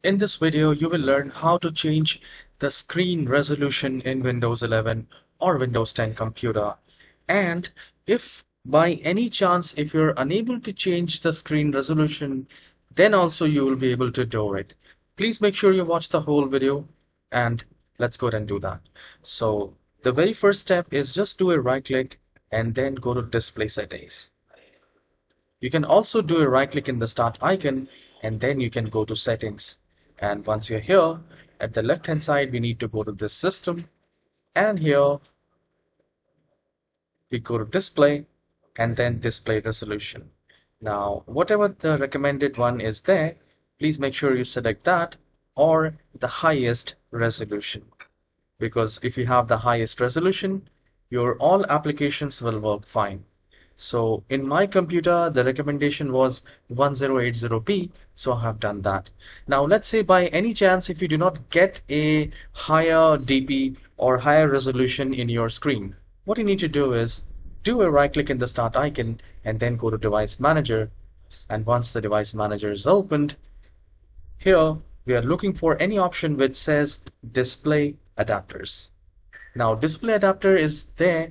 In this video, you will learn how to change the screen resolution in Windows 11 or Windows 10 computer. And if by any chance, if you're unable to change the screen resolution, then also you will be able to do it. Please make sure you watch the whole video and let's go ahead and do that. So the very first step is just do a right click and then go to display settings. You can also do a right click in the start icon and then you can go to settings. And once you're here, at the left hand side, we need to go to this system. And here we go to display and then display resolution. Now, whatever the recommended one is there, please make sure you select that or the highest resolution. Because if you have the highest resolution, your all applications will work fine. So in my computer, the recommendation was 1080p, so I have done that. Now let's say by any chance, if you do not get a higher DP or higher resolution in your screen, what you need to do is do a right click in the start icon and then go to device manager. And once the device manager is opened, here we are looking for any option which says display adapters. Now display adapter is there.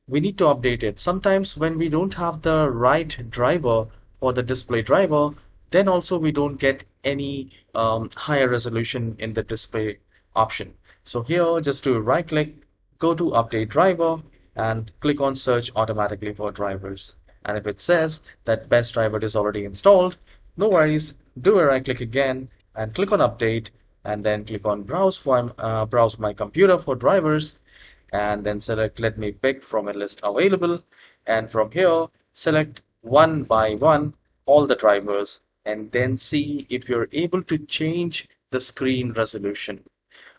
We need to update it. Sometimes when we don't have the right driver or the display driver, then also we don't get any higher resolution in the display option. So here just do a right click, go to update driver and click on search automatically for drivers. And if it says that best driver is already installed, no worries, do a right click again and click on update and then click on browse my computer for drivers and then select let me pick from a list available, and from here select one by one all the drivers and then see if you're able to change the screen resolution.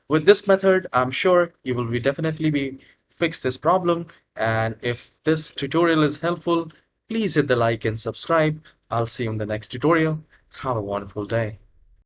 With this method, I'm sure you will definitely fix this problem, and if this tutorial is helpful, please hit the like and subscribe. I'll see you in the next tutorial. Have a wonderful day.